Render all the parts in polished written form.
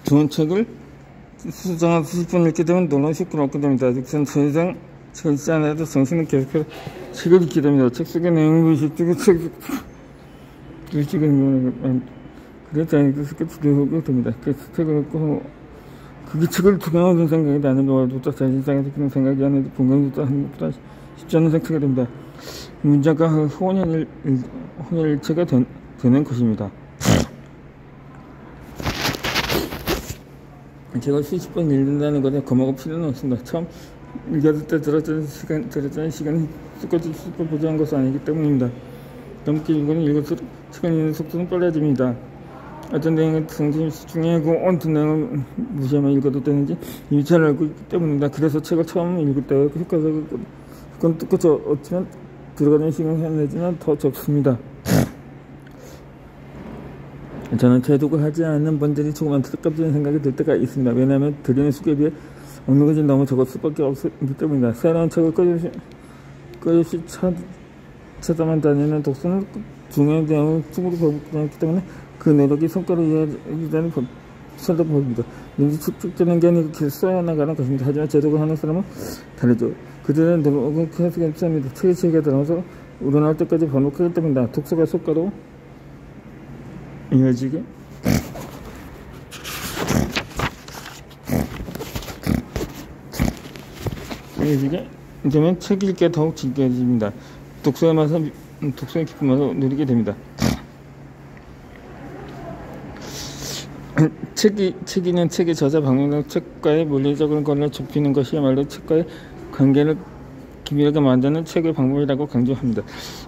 좋은 책을 수정한 수십 번 읽게 되면 놀라운 효과를 얻게 됩니다. 즉선 저장 책을 읽지 않아도 정신은 계속해서 책을 읽게 됩니다. 책 속의 내용을 의식적으로 그래서 아니도 쉽게 들어오게 됩니다. 그래서 책을 읽고 그게 책을 투명하는 생각이 나는 거와조차 자신상에서 그런 생각이 아닌데 본관조차 하는 것보다 쉽지 않은 상태가 됩니다. 문자가 혼혈일체가 되는 것입니다. 책을 수십 번 읽는다는 것에 겁먹을 필요는 없습니다. 처음 읽었을 때 들었던 시간이 수십 번 보장한 것은 아니기 때문입니다. 넘게 읽을수록 책을 읽는 속도는 빨라집니다. 어떤 내용에 정신이 집중하고 어떤 내용을 무시하며 읽어도 되는지 이미 잘 알고 있기 때문입니다. 그래서 책을 처음 읽을 때 효과적인 건 뜻껏 어쩌면 들어가는 시간이 내지만 더 적습니다. 저는 제독을 하지 않는 번들이 조금 안타깝다는 생각이 들 때가 있습니다. 왜냐하면 드리는 수에 비해 얻는 것이 너무 적을 수밖에 없기 때문입니다. 새로운 책을 끊임없이 찾아만 다니는 독서는 중요한 내용을 충분히 보기 때문에 그 노력이 성과를 이루는 법입니다. 능지 축적되는 게 아니고 계속 써나가는 것입니다. 하지만 제독을 하는 사람은 다르죠. 그들은 노력은 계속 없습니다. 책의 체계가 들어가서 우러날 때까지 반복하기 때문이다. 독서가 속가로 이어지게 되면 책 읽기가 더욱 즐겨집니다. 독서의 기쁨을 누리게 됩니다. 책이는 책의 저자 방향과 책과의 물리적인 거리를 좁히는 것이야말로 책과의 관계를 기밀하게 만드는 책의 방법이라고 강조합니다.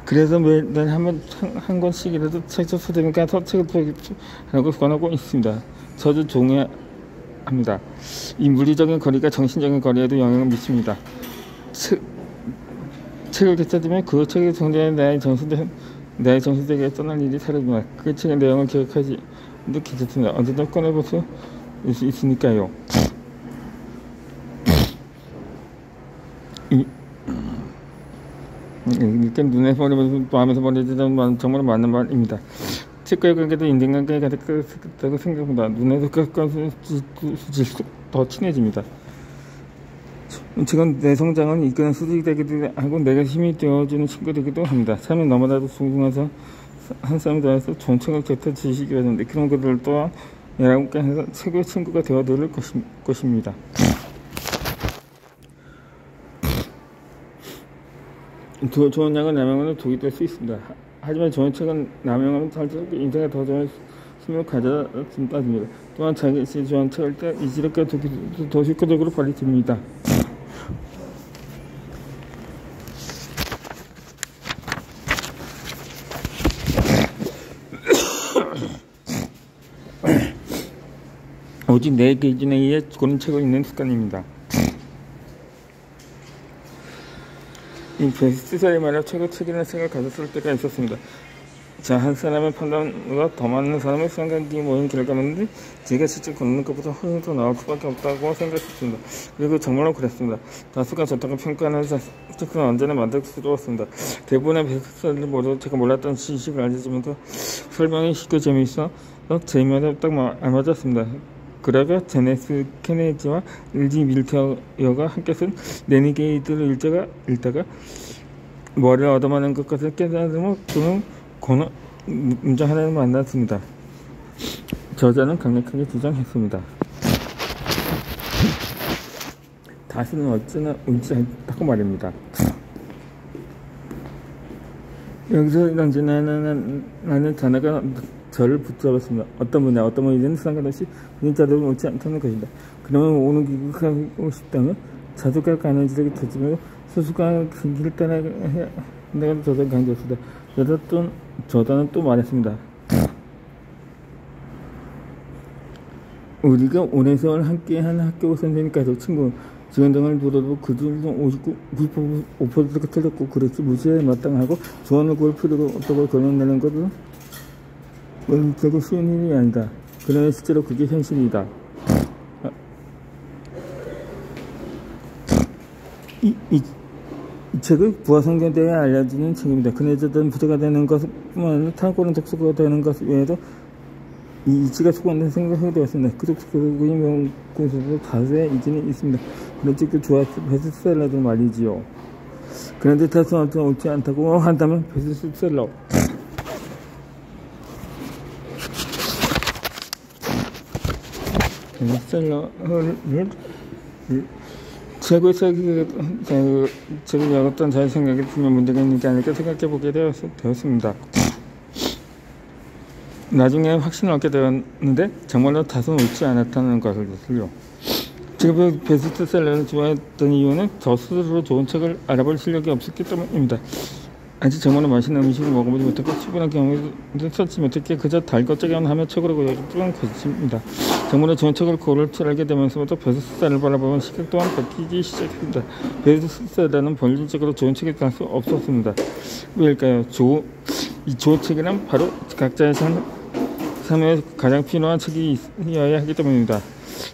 그래서 매달 한 권씩이라도 책 소설을 가서 책을 보라고 권하고 있습니다. 저도 동의합니다. 이 물리적인 거리가 정신적인 거리에도 영향을 미칩니다. 책을 되찾으면 그 책의 존재는 나의 정신세계에 떠날 일이 사라집니다. 그 책의 내용을 기억하지 도 괜찮습니다. 언제든 꺼내볼 수 있으니까요. 일단 눈에 버리면서 마음에서 버리지만 정말 맞는 말입니다. 책과의 관계도 인간관계에 가득하다고 생각합니다. 눈에서 가까워질수록 더 친해집니다. 책은 내 성장을 이끄는 수직이 되기도 하고 내가 힘이 되어주는 친구가 되기도 합니다. 삶에 너무나도 궁금해서 한 사람에 대해서 좋은 책을 곁에 지시기 하는데 그런 것들 또한 여러분께 해서 최고의 친구가 되어드릴 것입니다. 좋은 약은 남용하면 독이 될 수 있습니다. 하지만 좋은 책은 남용하면 살짝 인생에 더 좋은 힘을 가져다줍니다. 또한 자기 좋아하는 책을 때 이지력과 독이 더 효과적으로 발휘됩니다. 오직 내 기준에 의해 고른 책을 읽는 습관입니다. 이 베스트셀러에 말하여 책이라는 생각을 가졌을 때가 있었습니다. 자, 한 사람의 판단과 더 많은 사람의 생각이 모인 결과물인데 제가 직접 걷는 것보다 훨씬 더 나을 수밖에 없다고 생각했습니다. 그리고 정말로 그랬습니다. 다수가 좋다고 평가하는 책은 언제나 만족스러웠습니다. 대부분의 베스트셀러를 모두 제가 몰랐던 지식을 알려주면서 설명이 쉽고 재미있어 재미마다 딱 알맞았습니다. 그러가 제네스 케네지와 일지 밀터여가 함께 쓴 레니게이드를 읽다가 머리를 얻어맞는 것 같은 깨달음을 주는 문장 하나를 만났습니다. 저자는 강력하게 주장했습니다. 다시는 어찌나 옳지 않다고 말입니다. 여기서 나는 자네가 저를 붙잡았습니다. 어떤 분이든 상관없이 자료를 옳지 않다는 것입니다. 그러면 오는 길을 가고 싶다면 자주가 가는 지력이 터지며 소수가 길을 따라야 한다고 저자는 강조했습니다. 저자는 또 말했습니다. 우리가 오랜 세월 함께한 학교 선생님 가족 친구 지원등을 들어도 그중 59%가 틀렸고 그렇지 무시에 마땅하고 조언을 구할 필요가 없다고 결론내는 것은 결국 쉬운 일이 아니다. 그러나 실제로 그게 현실이다. 이 책은 부하성경에 대해 알려주는 책입니다. 그네저든 부자가 되는 것뿐만 아니라 탐구하는 독서가 되는 것 외에도 이 이치가 수고하는 생각하게 되었습니다. 그 독서의 명문서도 다수의 이진이 있습니다. 그런 책도 좋아서 베스트셀러들 말이지요. 그런데 다수한테 옳지 않다고 한다면 베스트셀러. 베스트셀러를 최고의 책을 읽었던 자의 생각에 분명 문제가 있는 게 아닐까 생각해 보게 되었습니다. 나중에 확신을 얻게 되었는데 정말로 다소는 옳지 않았다는 것을요. 지금 베스트셀러를 좋아했던 이유는 저 스스로 좋은 책을 알아볼 실력이 없었기 때문입니다. 아직 정말로 맛있는 음식을 먹어보지 못했고 충분한 경험을 쌓지 못했기에 그저 달고 짜기만 하며 책으로 고여있던 것입니다. 정말로 좋은 책을 고를 줄 알게 되면서부터 베스트셀러를 바라보는 시각 또한 바뀌기 시작합니다. 베스트셀러는 본질적으로 좋은 책이 될 수 없었습니다. 왜일까요? 이 좋은 책이란 바로 각자의 삶에 가장 필요한 책이어야 하기 때문입니다.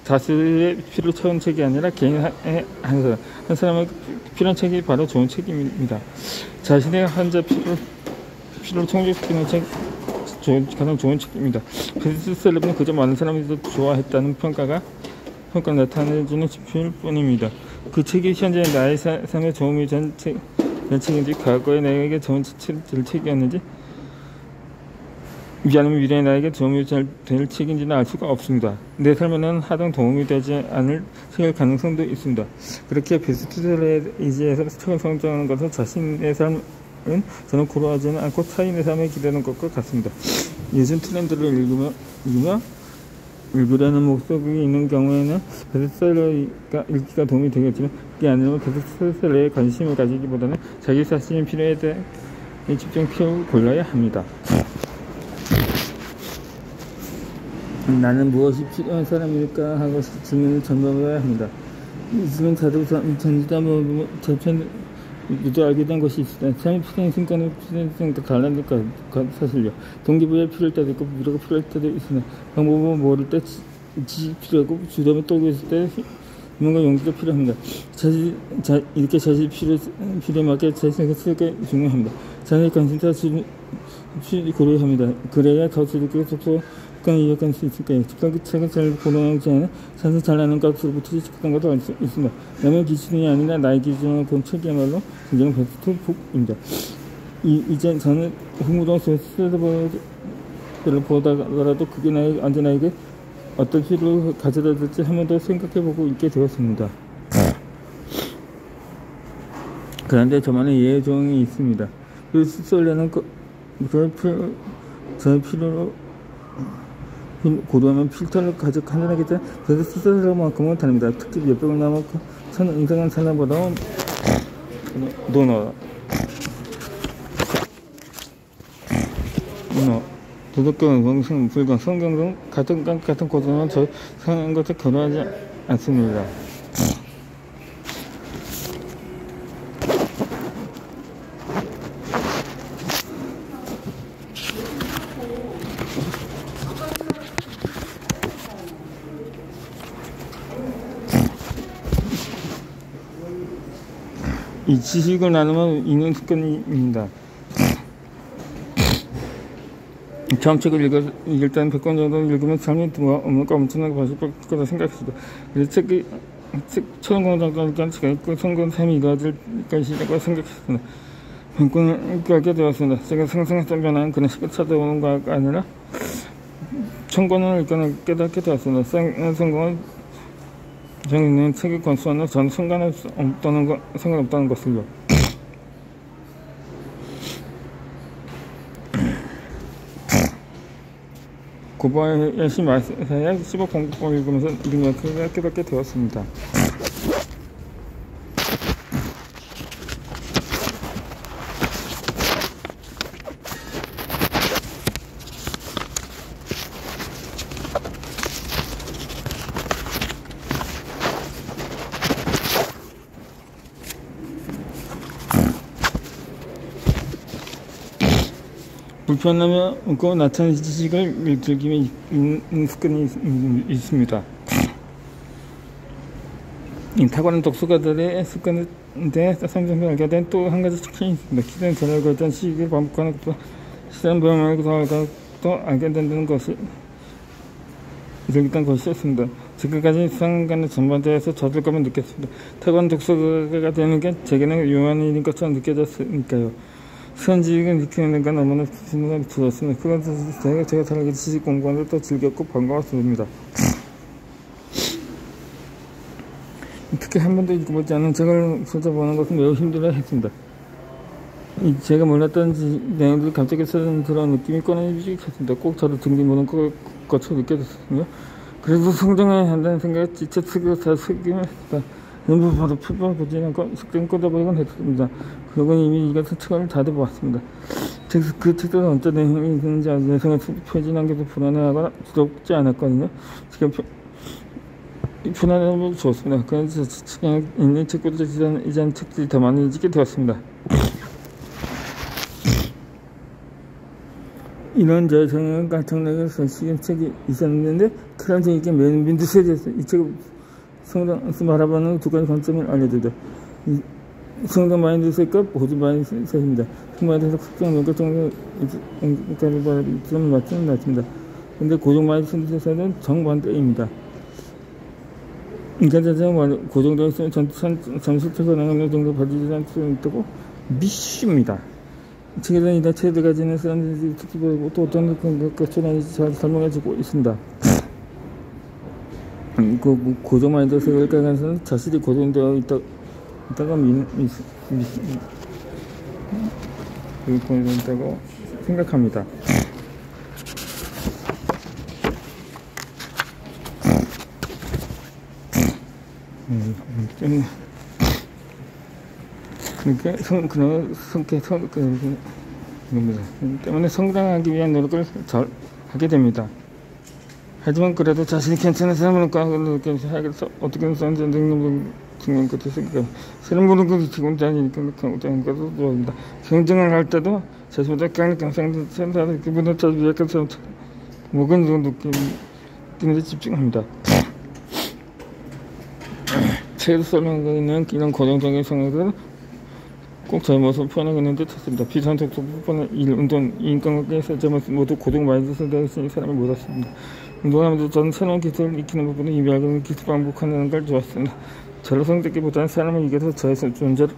다수의 필요로 채운 책이 아니라 개인의 한 사람의 필요한 책이 바로 좋은 책입니다. 자신의 환자 필요를 충족시키는 책, 가장 좋은 책입니다. 베스트셀러는 그저 많은 사람이 더 좋아했다는 평가 나타내주는 지표일 뿐입니다. 그 책이 현재 나의 삶에 도움이 된 책인지 과거에 나에게 좋은 책이었는지 아니면 미래의 나에게 도움이 될 책인지는 알 수가 없습니다. 내 삶에는 하등 도움이 되지 않을 책일 가능성도 있습니다. 그렇게 베스트셀러에 의지해서 책을 성장하는 것은 자신의 삶은 저는 고려하지는 않고 타인의 삶에 기대는 것과 같습니다. 요즘 트렌드를 읽으려는 목적이 있는 경우에는 베스트셀러가 읽기가 도움이 되겠지만 그게 아니면 베스트셀러에 관심을 가지기보다는 자기 자신의 필요에 대해 집중해서 골라야 합니다. 나는 무엇이 필요한 사람일까 하고 질문을 던져봐야 합니다. 있으면 다들 전지다 모두 알게 된 것이 있으나 삶이 필요한 순간에 필요한 순간 달라질 것 사실요. 동기부여가 필요할 때도 있고 미래가 필요할 때도 있으나 방법을 모를 때 지식이 필요하고 주점을 떨고 있을 때 뭔가 용기가 필요합니다. 이렇게 자신의 필요에 맞게 자신의 쓰기가 중요합니다. 자신의 관심사 고려해야 합니다. 그래야 더 즐겁게 이어갈 수 있을 거예요. 그 책을 잘 고려하지 않아 자신이 잘하는 것으로부터 지적한 것도 알 수 있습니다. 남의 기준이 아니라 나의 기준으로 본 책이야말로 굉장히 베스트북입니다. 이제 저는 흥무동 베스트셀러를 보다가라도 그게 언제 나에게 어떤 필요를 가져다 줄지 한 번 더 생각해보고 있게 되었습니다. 그런데 저만의 예정이 있습니다. 베스트셀러는 저의 필요로 고려하면 필터를 가능하기 때문에 베스트셀러만큼은 다릅니다. 특히 몇백을 남았고 저는 이상한 사람보다 도덕경, 영생, 불경, 성경 등 같은 고도는 저 상한 것에 고려하지 않습니다. 이 지식을 나누면 읽는 습관입니다. 처음 책을 읽을 때는 100권 정도 읽으면 삶이 없는가 엄청나게 바뀔 거라 생각했습니다. 그래서 처음 공장까지 제가 읽고 성공 삶이 이루어질 것이라고 생각했습니다. 100권을 읽게 되었습니다. 제가 상상했던 변화는 그런 식으로 찾아오는 것이 아니라 1000권을 읽거나 깨닫게 되었습니다. 성공은 저는 책의 권수와는 전 상관없다는 것을요. 고바야시 마사야 15 공부법을 읽으면서 이런 것을 깨닫게 되었습니다. 불편하고 나타나는 지식을 즐기며 읽는 습관이 있습니다. 이 탁월한 독서가들의 습관에 대해 상상을 알게 된 또 한 가지 특징이 있습니다. 기존의 전화를 걸던 시기를 반복하는 것도 시간 변화를 더 알게 된다는 것을 이런 것이었습니다. 지금까지 상간의 전반대에서 저들감을 느꼈습니다. 탁월한 독서가가 되는 게 제게는 유용한 일인 것처럼 느껴졌으니까요. 수현지식을 익히는 건 너무나 생각이 들었습니다. 그것은 제가 다르게 지식 공부하는 더 즐겁고 반가웠습니다. 특히 한 번도 읽어보지 않은 책을 찾아보는 것은 매우 힘들어 했습니다. 제가 몰랐던 내용들이 갑자기 쓰는 그런 느낌이 꺼내지기 했습니다. 꼭 저를 등기보는 것처럼 느껴졌거든요. 그래서 성장해야 한다는 생각에 지쳐 쓰기로 쓰기만 했습니다. 전부 바로 표본 보지 않고 숙제는 꽂아버리곤 했습니다. 그러고 이미 이것을 책을 닫아보았습니다. 그 책들은 어떤 내용이 있는지 내성에 표진한 게 불안해하거나 두렵지 않았거든요. 지금 편안함을 주었습니다. 그래서 책에 있는 책보다 이전 책들이 더 많이 읽게 되었습니다. 이런 저 성향과 정락을 서식한 책이 있었는데 그런 책이 민두세대에서 이 책을 성장에서 바라보는 두 가지 관점을 알려드리죠. 성장 마인드셋과 보조 마인드셋입니다. 마인드셋은 특정 명과 정락을 맞추는 낫습니다. 근데 고정 마인드셋은 정반대입니다. 인간 자체가 고정되어 있으면 잠시 퇴근하는 정도 받지 않을 수 있다고 믿습니다. 책에 대한 이런 체제를 가지는 사람들이 특집을 또 어떤 것처럼 잘 설명해주고 있습니다. 그 고정 마인드셋을 가지고는 자신이 고정되어 있다고 고정된다고 생각합니다. 때문에 성장하기 위한 노력을 잘 하게 됩니다. 하지만 그래도 자신이 괜찮은 사람과 해서 어떻게 사는지 중요한 것도 생각합니다. 새로운 모든 것이 지금 다니니까 경쟁하는 것도 좋아합니다. 경쟁을 할 때도 자신보다 강력한 상대를 기분을 자주 약한 사람처럼 먹은 정도 느낌에 집중합니다. 책에서 설명하고 있는 이런 고정적인 성향들은 꼭 저의 모습을 표현하고 있는데 찾습니다. 비슷한 독서뿐만 일, 운동, 인간관계에서 제 모습 모두 고정 마인드셋을 가진 사람을 몰랐습니다. 운동하면서 저는 새로운 기술을 익히는 부분을 이미 알고 있는 기술 반복하는 걸 좋았습니다. 저를 성적기보다는 사람을 이겨서 저의 존재를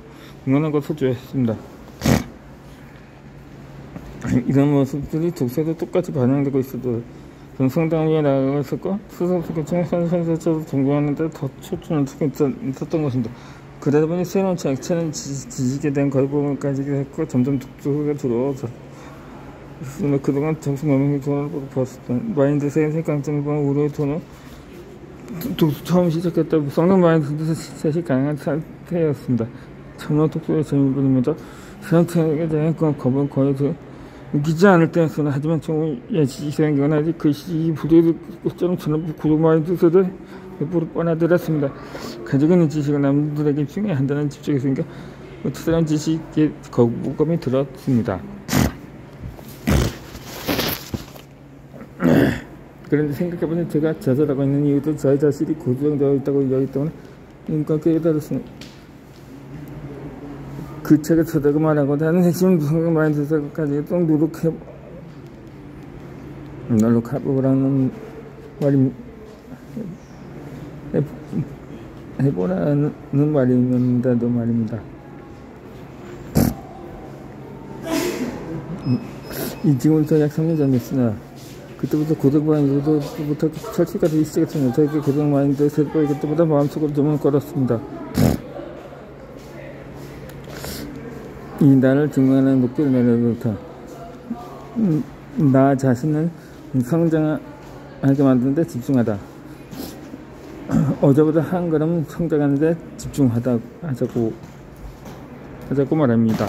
응원한 것을 좋아했습니다. 이런 모습들이 독서에도 똑같이 반영되고 있어도 저는 성장을 위해 나아갔었고 스스로 선생님처럼 전공하는 데 더 초점을 두고 있었던 것입니다. 그러다 보니 새로운 책체는 지식에 대한 거부감을 가지게 했고 점점 독서가 들어왔습니다. 그동안 정신 너무 돈을 벌었습니다. 마인드셋의 강점을 보면 우리의 돈은 처음 시작했다 성장 마인드셋이 가능한 상태였습니다. 참나 독서의 재미뿐입니다. 새로운 책에 대한 겁은 거의 웃기지 않을 때였으나 하지만 정말 예시이 생겨나지 그 시기 부대의 것처럼 저는 고정 마인드셋을 일부러 빨아들였습니다. 가지고 있는 지식을 남들에게 중요한다는 집중이 생겨 특별한 지식에 거부감이 들었습니다. 그런데 생각해보니 제가 좌절하고 있는 이유도 저희 자신이 고정되어 있다고 여기 때문에 인간께 깨달았습니다. 그 책을 쳐다고 말하고 나는 핵심 무슨 마인드셋까지 또 노력해보라는 해보라는 말이면서도 말입니다. 지금부터 약 3년 전 됐으나 그때부터 고정 마인드부터 철칙까지 시작했습니다. 저에게 고정 마인드셋과 그때보다 마음속으로 점을 걸었습니다. 이 나를 증명하는 목표를 내려부터 나 자신은 성장하게 만드는 데 집중하다. 어제보다 한 걸음 성장하는 데 집중하자고 말합니다.